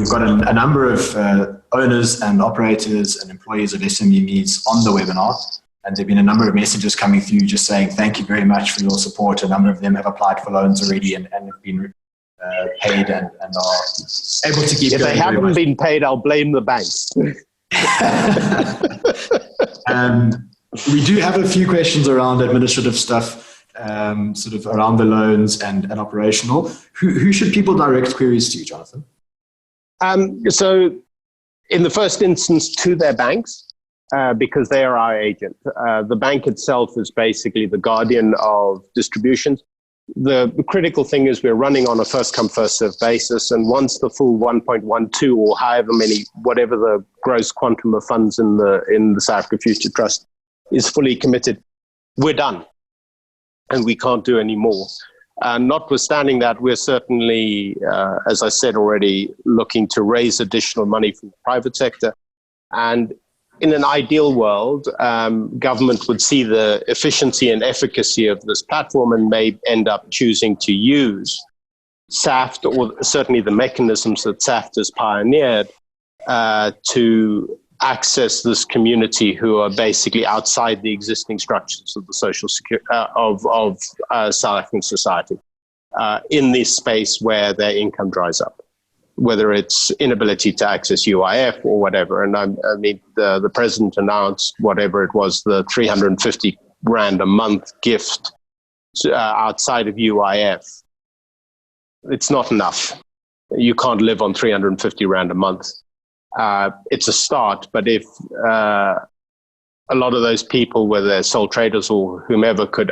we've got a number of owners and operators and employees of SMMEs on the webinar. And there have been a number of messages coming through just saying, thank you very much for your support. A number of them have applied for loans already and have been paid and are able to keep going. If they haven't been paid, I'll blame the banks. We do have a few questions around administrative stuff, sort of around the loans and operational. Who should people direct queries to, Jonathan? So in the first instance, to their banks, because they are our agent. The bank itself is basically the guardian of distributions. The critical thing is we're running on a first-come, first-served basis, and once the full 1.12 or however many, whatever the gross quantum of funds in the South Africa Future Trust is fully committed, we're done, and we can't do any more. Notwithstanding that, we're certainly, as I said already, looking to raise additional money from the private sector. And in an ideal world, government would see the efficiency and efficacy of this platform and may end up choosing to use SAFT, or certainly the mechanisms that SAFT has pioneered, to access this community who are basically outside the existing structures of the social security of South African society, in this space where their income dries up, whether it's inability to access UIF or whatever. And I mean, the president announced whatever it was, the 350 Rand a month gift outside of UIF. It's not enough. You can't live on 350 Rand a month. It's a start, but if a lot of those people, whether they're sole traders or whomever, could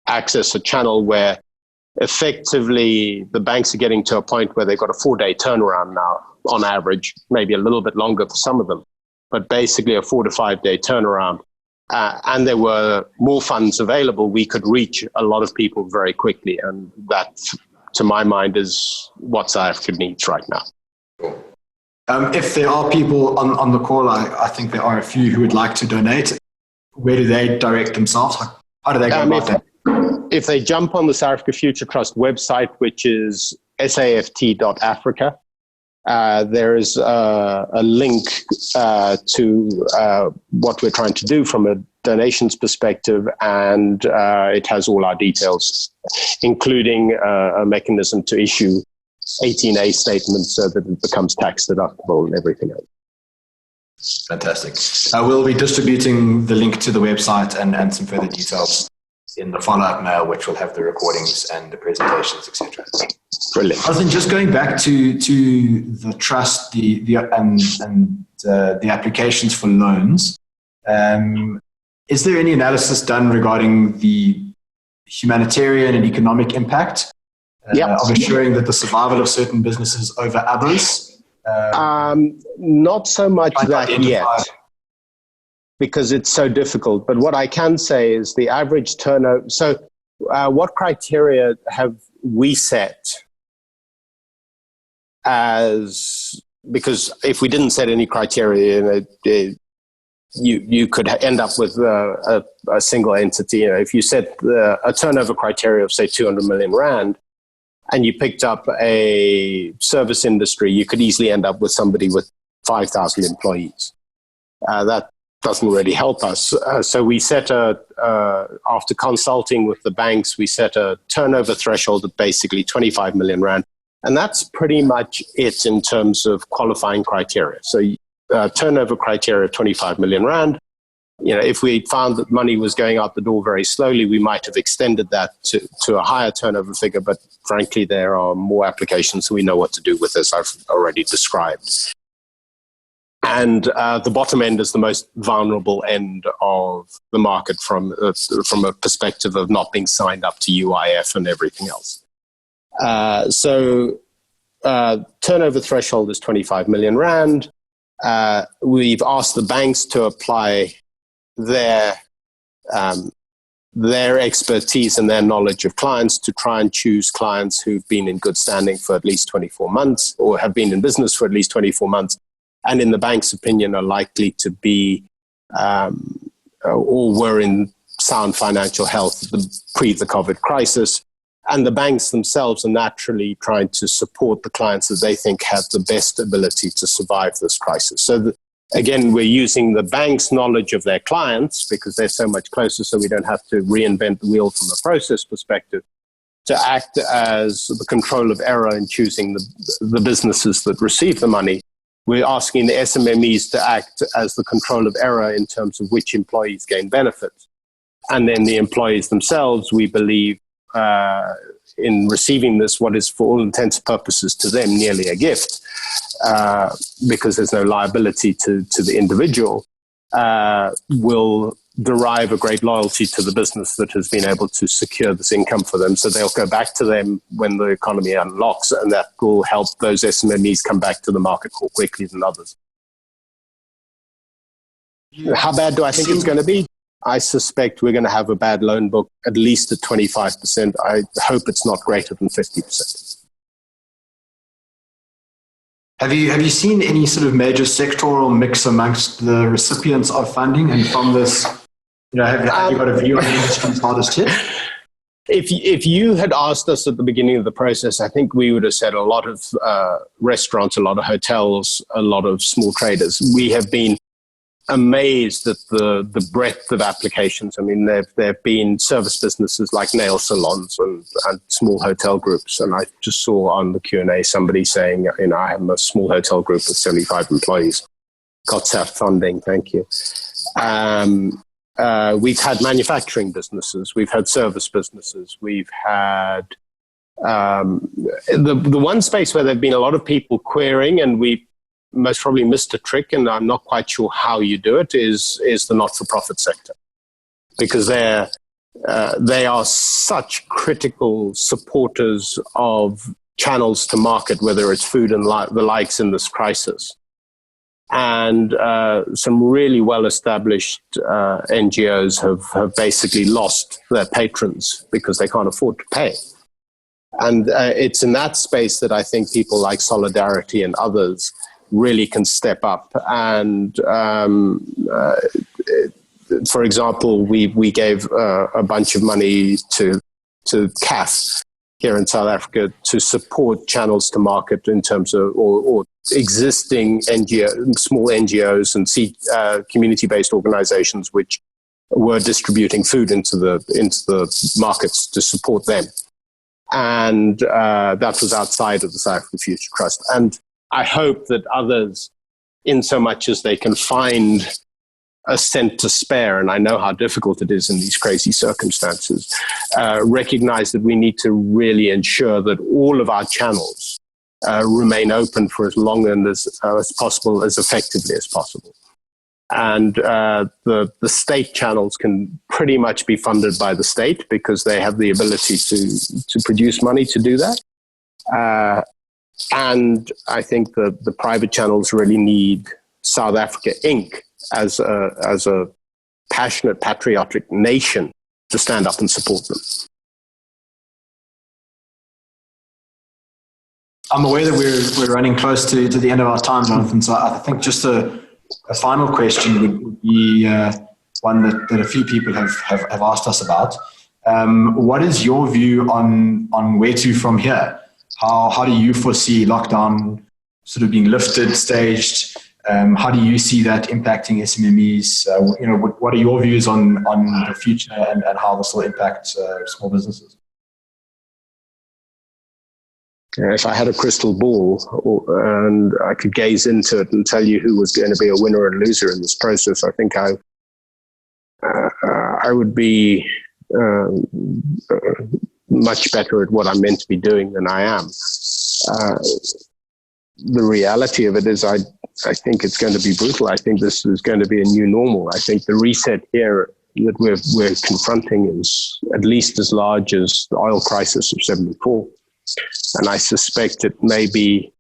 access a channel where effectively the banks are getting to a point where they've got a 4-day turnaround now on average, maybe a little bit longer for some of them, but basically a 4 to 5 day turnaround. And there were more funds available, we could reach a lot of people very quickly. And that, to my mind, is what South Africa needs right now. If there are people on the call, I think there are a few who would like to donate. Where do they direct themselves? How do they go about that? If they jump on the South Africa Future Trust website, which is saft.africa, there is a link to what we're trying to do from a donations perspective, and it has all our details, including a mechanism to issue 18A statements so that it becomes tax deductible and everything else. Fantastic. We'll be distributing the link to the website and some further details in the follow-up mail, which will have the recordings and the presentations, etc. Brilliant. I think just going back to the trust, the applications for loans, is there any analysis done regarding the humanitarian and economic impact of assuring that the survival of certain businesses over others? Not so much that yet, because it's so difficult. But what I can say is the average turnover. So what criteria have we set as, because if we didn't set any criteria, you could end up with a single entity. You know, if you set a turnover criteria of, say, 200 million Rand, and you picked up a service industry, you could easily end up with somebody with 5,000 employees. That doesn't really help us. So we set after consulting with the banks, we set a turnover threshold of basically 25 million Rand. And that's pretty much it in terms of qualifying criteria. So turnover criteria, 25 million Rand. You know, if we found that money was going out the door very slowly, we might have extended that to a higher turnover figure. But frankly, there are more applications, so we know what to do with, as I've already described. And the bottom end is the most vulnerable end of the market from a perspective of not being signed up to UIF and everything else. So turnover threshold is 25 million Rand. We've asked the banks to apply their expertise and their knowledge of clients to try and choose clients who've been in good standing for at least 24 months or have been in business for at least 24 months. And in the bank's opinion, are likely to be or were in sound financial health pre the COVID crisis, And the banks themselves are naturally trying to support the clients that they think have the best ability to survive this crisis. So again, we're using the bank's knowledge of their clients because they're so much closer, so we don't have to reinvent the wheel from a process perspective, to act as the control of error in choosing the businesses that receive the money. We're asking the SMMEs to act as the control of error in terms of which employees gain benefits. And then the employees themselves, we believe, in receiving this, what is for all intents and purposes to them nearly a gift, because there's no liability to the individual, will derive a great loyalty to the business that has been able to secure this income for them. So they'll go back to them when the economy unlocks, and that will help those SMMEs come back to the market more quickly than others. How bad do I think it's going to be? I suspect we're going to have a bad loan book, at least at 25%. I hope it's not greater than 50%. Have you seen any sort of major sectoral mix amongst the recipients of funding? And from this, have you got a view on the industry's hardest hit? If you had asked us at the beginning of the process, I think we would have said a lot of restaurants, a lot of hotels, a lot of small traders. We have been amazed at the breadth of applications. I mean, there have been service businesses like nail salons and small hotel groups. And I just saw on the Q&A somebody saying, I have a small hotel group with 75 employees. Got SAF funding, thank you. We've had manufacturing businesses. We've had service businesses. We've had the one space where there have been a lot of people querying, and we most probably missed a trick, and I'm not quite sure how you do it, is the not-for-profit sector. Because they are such critical supporters of channels to market, whether it's food and the likes in this crisis. And some really well-established NGOs have basically lost their patrons because they can't afford to pay. And it's in that space that I think people like Solidarity and others really can step up. And for example, we gave a bunch of money to CAF here in South Africa to support channels to market in terms of or existing small NGOs and community-based organizations which were distributing food into the markets to support them. And that was outside of the South African Future Trust. And I hope that others, in so much as they can find a cent to spare, and I know how difficult it is in these crazy circumstances, recognize that we need to really ensure that all of our channels remain open for as long and as possible, as effectively as possible. And the state channels can pretty much be funded by the state because they have the ability to produce money to do that. And I think the private channels really need South Africa Inc. as a passionate, patriotic nation to stand up and support them. I'm aware that we're running close to the end of our time, Jonathan. So I think just a final question would be one that a few people have asked us about. What is your view on where to from here? How do you foresee lockdown sort of being lifted, staged? How do you see that impacting SMMEs? What are your views on the future and how this will impact small businesses? If I had a crystal ball and I could gaze into it and tell you who was going to be a winner and loser in this process, I think I would be much better at what I'm meant to be doing than I am. The reality of it is I think it's going to be brutal. I think this is going to be a new normal. I think the reset here that we're confronting is at least as large as the oil crisis of 74. And I suspect it may be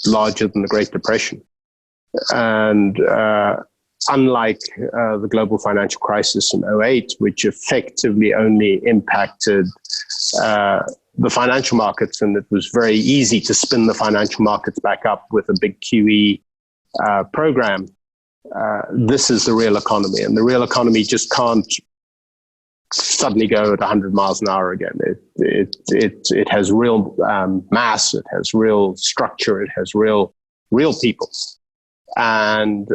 larger than the Great Depression. And unlike the global financial crisis in 2008, which effectively only impacted the financial markets, and it was very easy to spin the financial markets back up with a big QE program, this is the real economy. And the real economy just can't suddenly go at 100 miles an hour again. It has real mass, it has real structure, it has real people. And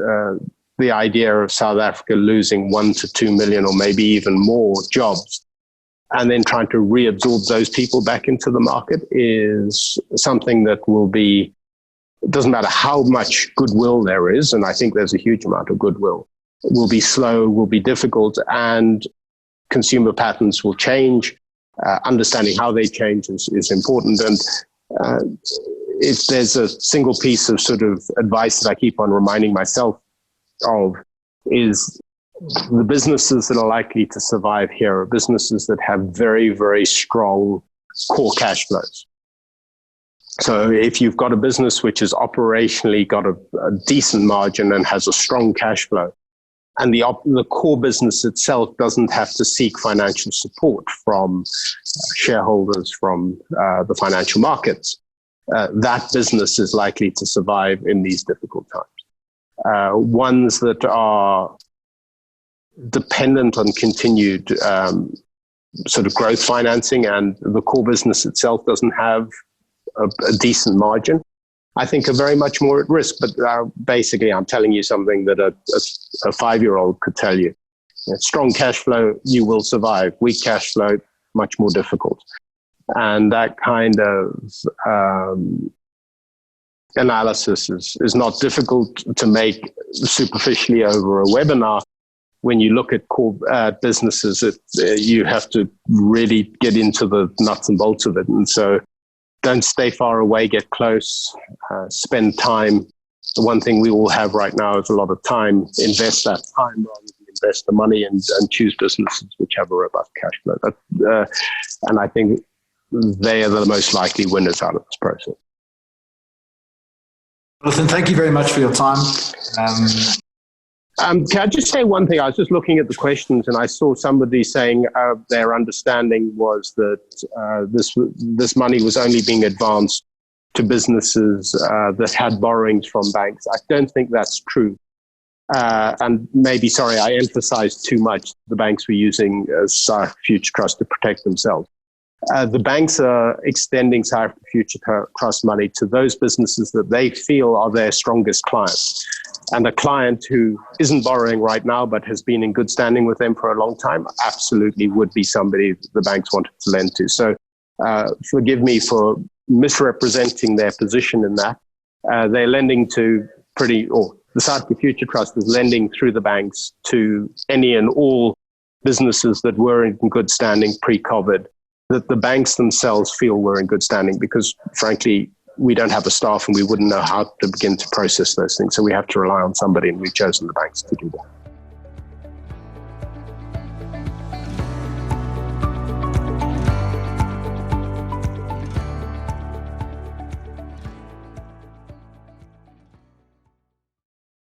the idea of South Africa losing 1 to 2 million or maybe even more jobs and then trying to reabsorb those people back into the market is something that will be, it doesn't matter how much goodwill there is, and I think there's a huge amount of goodwill, it will be slow, will be difficult, and consumer patterns will change. Understanding how they change is important. And if there's a single piece of sort of advice that I keep on reminding myself of, is the businesses that are likely to survive here are businesses that have very, very strong core cash flows. So if you've got a business which has operationally got a decent margin and has a strong cash flow, and the core business itself doesn't have to seek financial support from shareholders, from the financial markets, that business is likely to survive in these difficult times. Ones that are dependent on continued sort of growth financing and the core business itself doesn't have a decent margin, I think are very much more at risk. But basically, I'm telling you something that a 5-year-old could tell you. Strong cash flow, you will survive. Weak cash flow, much more difficult. And that kind of analysis is not difficult to make superficially over a webinar. When you look at core businesses, you have to really get into the nuts and bolts of it. And so don't stay far away, get close, spend time. The one thing we all have right now is a lot of time. Invest that time rather than invest the money, and choose businesses which have a robust cash flow. And I think they are the most likely winners out of this process. Jonathan, thank you very much for your time. Can I just say one thing? I was just looking at the questions and I saw somebody saying their understanding was that this money was only being advanced to businesses that had borrowings from banks. I don't think that's true. And maybe, sorry, I emphasized too much. The banks were using South Africa Future Trust to protect themselves. The banks are extending South Africa Future Trust money to those businesses that they feel are their strongest clients. And a client who isn't borrowing right now but has been in good standing with them for a long time absolutely would be somebody the banks wanted to lend to. So forgive me for misrepresenting their position in that. They're lending to the South Africa Future Trust is lending through the banks to any and all businesses that were in good standing pre-COVID, that the banks themselves feel were in good standing, because frankly, we don't have a staff and we wouldn't know how to begin to process those things. So we have to rely on somebody, and we've chosen the banks to do that.